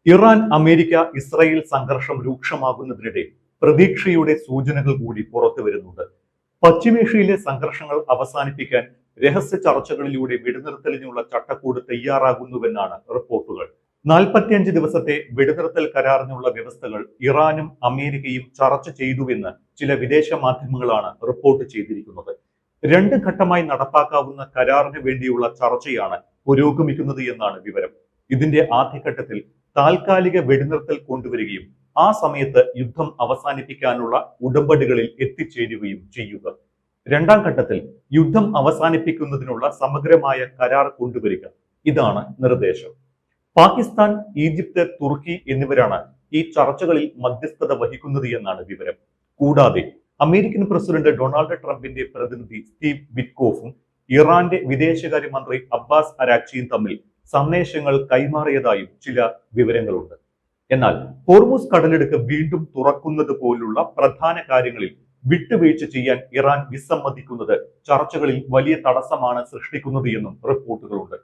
Iran America Israel സംഘർഷം രൂക്ഷമാകുന്നതിനിടെ പ്രതീക്ഷയുടെ സൂചനകൾ കൂടി പുറത്തു വരുന്നുണ്ട്. പശ്ചിമേഷ്യയിലെ സംഘർഷങ്ങൾ അവസാനിപ്പിക്കാൻ രഹസ്യ ചർച്ചകളിലൂടെ വെടിനിർത്തലിനുള്ള ചട്ടക്കൂട് തയ്യാറാകുന്നുവെന്നാണ് റിപ്പോർട്ടുകൾ. 45 ദിവസത്തെ വെടിനിർത്തൽ കരാറിനുള്ള വ്യവസ്ഥകൾ ഇറാനും അമേരിക്കയും ചർച്ച ചെയ്തുവെന്ന് ചില വിദേശ മാധ്യമങ്ങളാണ് റിപ്പോർട്ട് ചെയ്തിരിക്കുന്നത്. 2 ഘട്ടമായി നടപ്പാക്കാവുന്ന കരാറിന് വേണ്ടിയുള്ള ചർച്ചയാണ് പുരോഗമിക്കുന്നത് എന്നാണ് വിവരം. ഇതിന്റെ ആദ്യഘട്ടത്തിൽ താൽക്കാലിക വെടിനിർത്തൽ കൊണ്ടുവരികയും ആ സമയത്ത് യുദ്ധം അവസാനിപ്പിക്കാനുള്ള ഉടമ്പടികളിൽ എത്തിച്ചേരുകയും ചെയ്യുക. 2ാം ഘട്ടത്തിൽ യുദ്ധം അവസാനിപ്പിക്കുന്നതിനുള്ള സമഗ്രമായ കരാർ കൊണ്ടുവരിക. ഇതാണ് നിർദ്ദേശം. പാകിസ്ഥാൻ, ഈജിപ്ത്, തുർക്കി എന്നിവരാണ് ഈ ചർച്ചകളിൽ മധ്യസ്ഥത വഹിക്കുന്നത് എന്നാണ് വിവരം. കൂടാതെ അമേരിക്കൻ പ്രസിഡന്റ് ഡൊണാൾഡ് ട്രംപിന്റെ പ്രതിനിധി സ്റ്റീവ് വിറ്റ്കോഫും ഇറാന്റെ വിദേശകാര്യമന്ത്രി അബ്ബാസ് അരാക്ചിയും തമ്മിൽ സന്ദേശങ്ങൾ കൈമാറിയതായും ചില വിവരങ്ങളുണ്ട്. എന്നാൽ ഹോർമുസ് കടലിടുക്ക് വീണ്ടും തുറക്കുന്നത് പോലുള്ള പ്രധാന കാര്യങ്ങളിൽ വിട്ടുവീഴ്ച ചെയ്യാൻ ഇറാൻ വിസമ്മതിക്കുന്നത് ചർച്ചകളിൽ വലിയ തടസ്സമാണ് സൃഷ്ടിക്കുന്നത് എന്നും റിപ്പോർട്ടുകളുണ്ട്.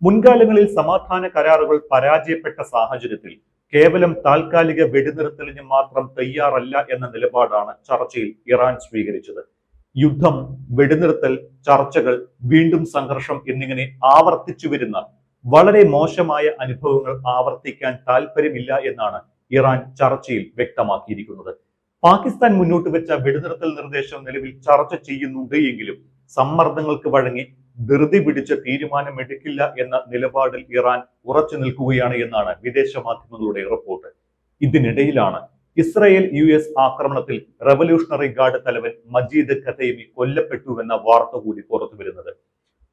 മുൻകാലങ്ങളിൽ സമാധാന കരാറുകൾ പരാജയപ്പെട്ട സാഹചര്യത്തിൽ കേവലം താൽക്കാലിക വെടിനിർത്തലിന് മാത്രം തയ്യാറല്ല എന്ന നിലപാടാണ് ചർച്ചയിൽ ഇറാൻ സ്വീകരിച്ചത്. യുദ്ധം, വെടിനിർത്തൽ, ചർച്ചകൾ, വീണ്ടും സംഘർഷം എന്നിങ്ങനെ ആവർത്തിച്ചു വരുന്ന വളരെ മോശമായ അനുഭവങ്ങൾ ആവർത്തിക്കാൻ താല്പര്യമില്ല എന്നാണ് ഇറാൻ ചർച്ചയിൽ വ്യക്തമാക്കിയിരിക്കുന്നത്. പാകിസ്ഥാൻ മുന്നോട്ട് വെച്ച വെടിനിർത്തൽ നിർദ്ദേശം നിലവിൽ ചർച്ച ചെയ്യുന്നുണ്ട് എങ്കിലും സമ്മർദ്ദങ്ങൾക്ക് വഴങ്ങി ധൃതി പിടിച്ച് തീരുമാനമെടുക്കില്ല എന്ന നിലപാടിൽ ഇറാൻ ഉറച്ചു നിൽക്കുകയാണ് എന്നാണ് വിദേശ മാധ്യമങ്ങളുടെ റിപ്പോർട്ട്. ഇതിനിടയിലാണ് ഇസ്രായേൽ US ആക്രമണത്തിൽ റവല്യൂഷണറി ഗാർഡ് തലവൻ മജീദ് ഖതൈമി കൊല്ലപ്പെട്ടുവെന്ന വാർത്ത കൂടി പുറത്തു വരുന്നത്.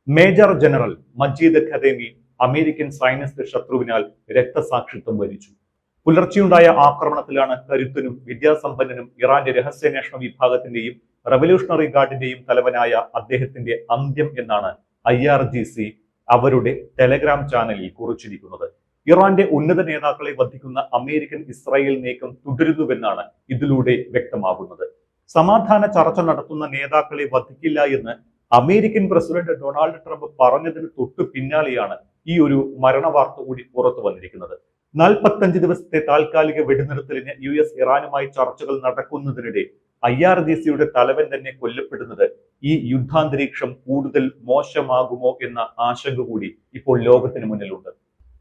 മേജർ ജനറൽ മജീദ് ഖതൈമി അമേരിക്കൻ സൈനിക ശത്രുവിനാൽ രക്തസാക്ഷിത്വം വരിച്ചു. പുലർച്ചെയുണ്ടായ ആക്രമണത്തിലാണ് കരുത്തനും വിദ്യാസമ്പന്നനും ഇറാന്റെ രഹസ്യാന്വേഷണ വിഭാഗത്തിന്റെയും റവല്യൂഷണറി ഗാർഡിന്റെയും തലവനായ അദ്ദേഹത്തിന്റെ അന്ത്യം എന്നാണ് IRGC അവരുടെ ടെലഗ്രാം ചാനലിൽ കുറിച്ചിരിക്കുന്നത്. ഇറാന്റെ ഉന്നത നേതാക്കളെ വധിക്കുന്ന അമേരിക്കൻ ഇസ്രായേൽ നീക്കം തുടരുന്നുവെന്നാണ് ഇതിലൂടെ വ്യക്തമാകുന്നത്. സമാധാന ചർച്ച നടത്തുന്ന നേതാക്കളെ വധിക്കില്ല എന്ന് അമേരിക്കൻ പ്രസിഡന്റ് ഡൊണാൾഡ് ട്രംപ് പറഞ്ഞതിന് തൊട്ടു പിന്നാലെയാണ് ഈ ഒരു മരണവാർത്ത കൂടി പുറത്തു വന്നിരിക്കുന്നത്. 45 ദിവസത്തെ താൽക്കാലിക വെടിനിർത്തലിന് US ഇറാനുമായി ചർച്ചകൾ നടക്കുന്നതിനിടെ IRGCയുടെ തലവൻ തന്നെ കൊല്ലപ്പെടുന്നത് ഈ യുദ്ധാന്തരീക്ഷം കൂടുതൽ മോശമാകുമോ എന്ന ആശങ്ക കൂടി ഇപ്പോൾ ലോകത്തിന് മുന്നിലുണ്ട്.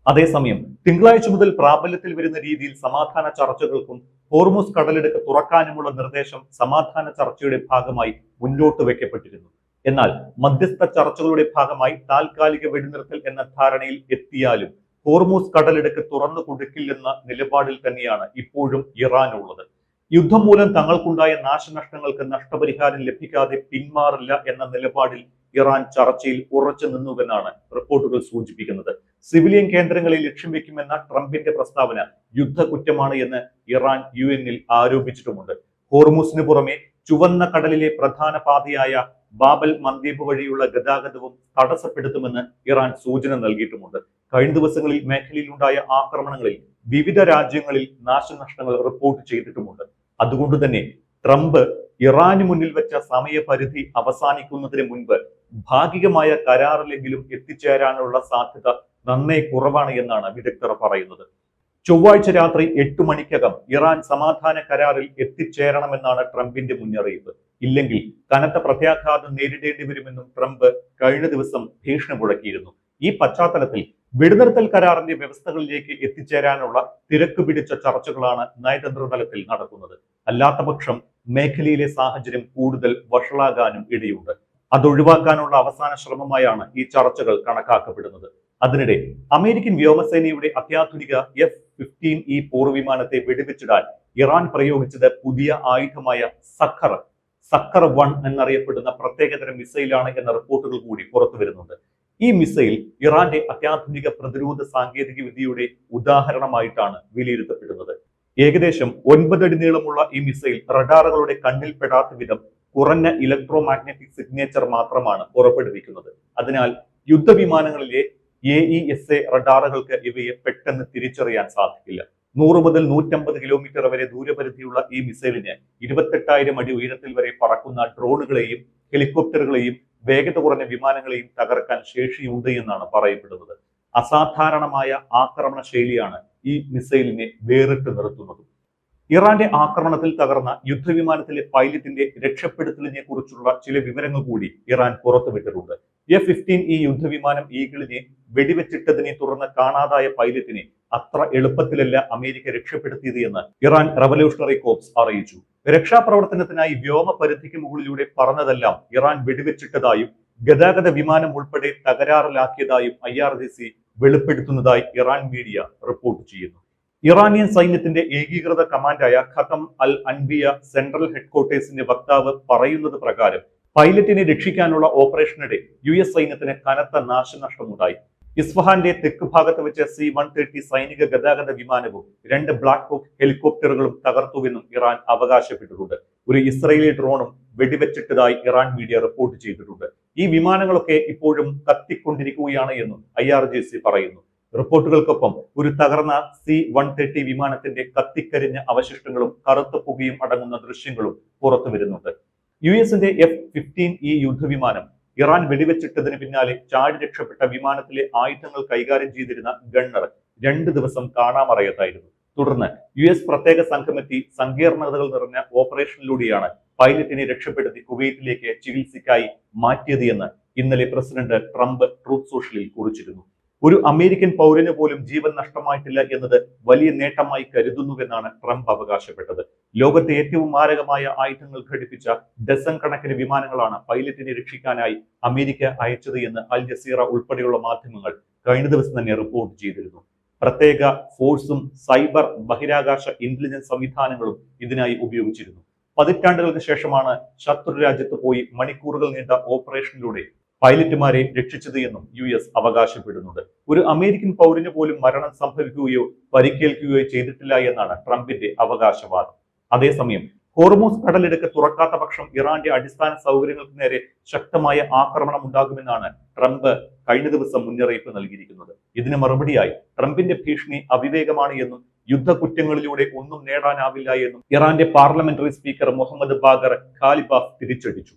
അതേസമയം തിങ്കളാഴ്ച മുതൽ പ്രാബല്യത്തിൽ വരുന്ന രീതിയിൽ സമാധാന ചർച്ചകൾക്കും ഹോർമുസ് കടലിടുക്ക് തുറക്കാനുമുള്ള നിർദ്ദേശം സമാധാന ചർച്ചയുടെ ഭാഗമായി മുന്നോട്ട് വെക്കപ്പെട്ടിരുന്നു. എന്നാൽ മധ്യസ്ഥ ചർച്ചകളുടെ ഭാഗമായി താൽക്കാലിക വെടിനിർത്തൽ എന്ന ധാരണയിൽ എത്തിയാലും ഹോർമുസ് കടലിടുക്ക് തുറന്നു കൊടുക്കില്ലെന്ന നിലപാടിൽ തന്നെയാണ് ഇപ്പോഴും ഇറാൻ ഉള്ളത്. യുദ്ധം മൂലം തങ്ങൾക്കുണ്ടായ നാശനഷ്ടങ്ങൾക്ക് നഷ്ടപരിഹാരം ലഭിക്കാതെ പിന്മാറില്ല എന്ന നിലപാടിൽ ഇറാൻ ചർച്ചയിൽ ഉറച്ചു നിന്നുവെന്നാണ് റിപ്പോർട്ടുകൾ സൂചിപ്പിക്കുന്നത്. സിവിലിയൻ കേന്ദ്രങ്ങളെ ലക്ഷ്യം വെക്കുമെന്ന ട്രംപിന്റെ പ്രസ്താവന യുദ്ധക്കുറ്റമാണ് എന്ന് ഇറാൻ UN-ൽ ആരോപിച്ചിട്ടുമുണ്ട്. ഹോർമുസിന് പുറമെ ചുവന്ന കടലിലെ പ്രധാന പാതയായ ബാബൽ മന്ദീപ് വഴിയുള്ള ഗതാഗതവും തടസ്സപ്പെടുത്തുമെന്ന് ഇറാൻ സൂചന നൽകിയിട്ടുമുണ്ട്. കഴിഞ്ഞ ദിവസങ്ങളിൽ മേഖലയിലുണ്ടായ ആക്രമണങ്ങളിൽ വിവിധ രാജ്യങ്ങളിൽ നാശനഷ്ടങ്ങൾ റിപ്പോർട്ട് ചെയ്തിട്ടുമുണ്ട്. അതുകൊണ്ട് തന്നെ ട്രംപ് ഇറാന് മുന്നിൽ വെച്ച സമയപരിധി അവസാനിക്കുന്നതിന് മുൻപ് ഭാഗികമായ കരാറിലെങ്കിലും എത്തിച്ചേരാനുള്ള സാധ്യത നന്നേ കുറവാണ് എന്നാണ് വിദഗ്ധർ പറയുന്നത്. ചൊവ്വാഴ്ച രാത്രി 8 മണിക്കകം ഇറാൻ സമാധാന കരാറിൽ എത്തിച്ചേരണമെന്നാണ് ട്രംപിന്റെ മുന്നറിയിപ്പ്. ഇല്ലെങ്കിൽ കനത്ത പ്രത്യാഘാതം നേരിടേണ്ടി വരുമെന്നും ട്രംപ് കഴിഞ്ഞ ദിവസം ഭീഷണി മുഴക്കിയിരുന്നു. ഈ പശ്ചാത്തലത്തിൽ വെടിനിർത്തൽ കരാറിന്റെ വ്യവസ്ഥകളിലേക്ക് എത്തിച്ചേരാനുള്ള തിരക്ക് പിടിച്ച ചർച്ചകളാണ് നയതന്ത്ര തലത്തിൽ നടക്കുന്നത്. അല്ലാത്തപക്ഷം മേഖലയിലെ സാഹചര്യം കൂടുതൽ വഷളാകാനും ഇടയുണ്ട്. അതൊഴിവാക്കാനുള്ള അവസാന ശ്രമമായാണ് ഈ ചർച്ചകൾ കണക്കാക്കപ്പെടുന്നത്. അതിനിടെ അമേരിക്കൻ വ്യോമസേനയുടെ അത്യാധുനിക F-15E പോർവിമാനത്തെ വെടിവെച്ചിടാൻ ഇറാൻ പ്രയോഗിച്ചത് പുതിയ ആയുധമായ സഖർ 1 എന്നറിയപ്പെടുന്ന പ്രത്യേകതരം മിസൈലാണ് എന്ന റിപ്പോർട്ടുകൾ കൂടി പുറത്തു വരുന്നുണ്ട്. ഈ മിസൈൽ ഇറാന്റെ അത്യാധുനിക പ്രതിരോധ സാങ്കേതിക വിദ്യയുടെ ഉദാഹരണമായിട്ടാണ് വിലയിരുത്തപ്പെടുന്നത്. ഏകദേശം 9 അടി നീളമുള്ള ഈ മിസൈൽ റഡാറുകളുടെ കണ്ണിൽപ്പെടാത്ത വിധം കുറഞ്ഞ ഇലക്ട്രോ മാഗ്നറ്റിക് സിഗ്നേച്ചർ മാത്രമാണ് പുറപ്പെടുവിക്കുന്നത്. അതിനാൽ യുദ്ധവിമാനങ്ങളിലെ AESA റഡാറുകൾക്ക് ഇവയെ പെട്ടെന്ന് തിരിച്ചറിയാൻ സാധിക്കില്ല. 100 മുതൽ 150 കിലോമീറ്റർ വരെ ദൂരപരിധിയുള്ള ഈ മിസൈലിന് 28,000 അടി ഉയരത്തിൽ വരെ പറക്കുന്ന ഡ്രോണുകളെയും ഹെലികോപ്റ്ററുകളെയും വേഗത കുറഞ്ഞ വിമാനങ്ങളെയും തകർക്കാൻ ശേഷിയുണ്ട് എന്നാണ് പറയപ്പെടുന്നത്. അസാധാരണമായ ആക്രമണ ശൈലിയാണ് ഈ മിസൈലിനെ വേറിട്ട് നിർത്തുന്നതും. ഇറാന്റെ ആക്രമണത്തിൽ തകർന്ന യുദ്ധവിമാനത്തിലെ പൈലറ്റിന്റെ രക്ഷപ്പെടുത്തലിനെ കുറിച്ചുള്ള ചില വിവരങ്ങൾ കൂടി ഇറാൻ പുറത്തുവിട്ടിട്ടുണ്ട്. F-15E യുദ്ധവിമാനം ഈഗിളിനെ വെടിവെച്ചിട്ടതിനെ തുടർന്ന് കാണാതായ പൈലറ്റിനെ അത്ര എളുപ്പത്തിലല്ല അമേരിക്ക രക്ഷപ്പെടുത്തിയത് എന്ന് ഇറാൻ റവല്യൂഷണറി കോർപ്സ് അറിയിച്ചു. രക്ഷാപ്രവർത്തനത്തിനായി വ്യോമ പരിധിക്ക് മുകളിലൂടെ പറന്നതെല്ലാം ഇറാൻ വെടിവെച്ചിട്ടതായും ഗതാഗത വിമാനം ഉൾപ്പെടെ തകരാറിലാക്കിയതായും IRGC വെളിപ്പെടുത്തുന്നതായി ഇറാൻ മീഡിയ റിപ്പോർട്ട് ചെയ്യുന്നു. ഇറാനിയൻ സൈന്യത്തിന്റെ ഏകീകൃത കമാൻഡായ ഖതം അൽ അൻബിയ സെൻട്രൽ ഹെഡ്ക്വാർട്ടേഴ്സിന്റെ വക്താവ് പറയുന്നത് പ്രകാരം പൈലറ്റിനെ രക്ഷിക്കാനുള്ള ഓപ്പറേഷനിടെ US സൈന്യത്തിന് കനത്ത നാശനഷ്ടമുണ്ടായി. ഇസ്ഫഹാന്റെ തെക്ക് ഭാഗത്ത് വെച്ച് C-130 സൈനിക ഗതാഗത വിമാനവും 2 ബ്ലാക്ക് ഹോക്ക് ഹെലികോപ്റ്ററുകളും തകർത്തുവെന്നും ഇറാൻ അവകാശപ്പെട്ടിട്ടുണ്ട്. ഒരു ഇസ്രയേലി ഡ്രോണും വെടിവെച്ചിട്ടതായി ഇറാൻ മീഡിയ റിപ്പോർട്ട് ചെയ്തിട്ടുണ്ട്. ഈ വിമാനങ്ങളൊക്കെ ഇപ്പോഴും കത്തിക്കൊണ്ടിരിക്കുകയാണ് എന്നും IRGC പറയുന്നു. റിപ്പോർട്ടുകൾക്കൊപ്പം ഒരു തകർന്ന C-130 വിമാനത്തിന്റെ കത്തിക്കരിഞ്ഞ അവശിഷ്ടങ്ങളും കറുത്ത പുകയും അടങ്ങുന്ന ദൃശ്യങ്ങളും പുറത്തു വരുന്നുണ്ട്. US-ന്റെ F-15E യുദ്ധവിമാനം ഇറാൻ വെടിവെച്ചിട്ടതിന് പിന്നാലെ ചാടി രക്ഷപ്പെട്ട വിമാനത്തിലെ ആയുധങ്ങൾ കൈകാര്യം ചെയ്തിരുന്ന ഗണ്ണർ 2 ദിവസം കാണാമറയത്തായിരുന്നു. തുടർന്ന് US പ്രത്യേക സംഘമെത്തി സങ്കീർണതകൾ നിറഞ്ഞ ഓപ്പറേഷനിലൂടെയാണ് പൈലറ്റിനെ രക്ഷപ്പെടുത്തി കുവൈറ്റിലേക്ക് ചികിത്സയ്ക്കായി മാറ്റിയത് എന്ന് ഇന്നലെ പ്രസിഡന്റ് ട്രംപ് ട്രൂത്ത് സോഷ്യലിൽ കുറിച്ചിരുന്നു. ഒരു അമേരിക്കൻ പൗരന് പോലും ജീവൻ നഷ്ടമായിട്ടില്ല എന്നത് വലിയ നേട്ടമായി കരുതുന്നുവെന്നാണ് ട്രംപ് അവകാശപ്പെട്ടത്. ലോകത്തെ ഏറ്റവും മാരകമായ ആയുധങ്ങൾ ഘടിപ്പിച്ച ഡസൻ കണക്കിന് വിമാനങ്ങളാണ് പൈലറ്റിനെ രക്ഷിക്കാനായി അമേരിക്ക അയച്ചത് എന്ന് അൽ ജസീറ ഉൾപ്പെടെയുള്ള മാധ്യമങ്ങൾ കഴിഞ്ഞ ദിവസം തന്നെ റിപ്പോർട്ട് ചെയ്തിരുന്നു. പ്രത്യേക ഫോഴ്സും സൈബർ ബഹിരാകാശ ഇന്റലിജൻസ് സംവിധാനങ്ങളും ഇതിനായി ഉപയോഗിച്ചിരുന്നു. പതിറ്റാണ്ടുകൾക്ക് ശേഷമാണ് ശത്രു രാജ്യത്ത് പോയി മണിക്കൂറുകൾ നീണ്ട ഓപ്പറേഷനിലൂടെ പൈലറ്റുമാരെ രക്ഷിച്ചത് എന്നും US അവകാശപ്പെടുന്നുണ്ട്. ഒരു അമേരിക്കൻ പൗരന് പോലും മരണം സംഭവിക്കുകയോ പരിക്കേൽക്കുകയോ ചെയ്തിട്ടില്ല എന്നാണ് ട്രംപിന്റെ അവകാശവാദം. അതേസമയം ഹോർമൂസ് കടലിടുക്ക് തുറക്കാത്ത പക്ഷം ഇറാന്റെ അടിസ്ഥാന സൗകര്യങ്ങൾക്ക് നേരെ ശക്തമായ ആക്രമണം ഉണ്ടാകുമെന്നാണ് ട്രംപ് കഴിഞ്ഞ ദിവസം മുന്നറിയിപ്പ് നൽകിയിരിക്കുന്നത്. ഇതിന് മറുപടിയായി ട്രംപിന്റെ ഭീഷണി അവിവേകമാണ് എന്നും യുദ്ധകുറ്റങ്ങളിലൂടെ ഒന്നും നേടാനാവില്ല എന്നും ഇറാന്റെ parliamentary speaker Mohammad Bagher Ghalibaf തിരിച്ചടിച്ചു.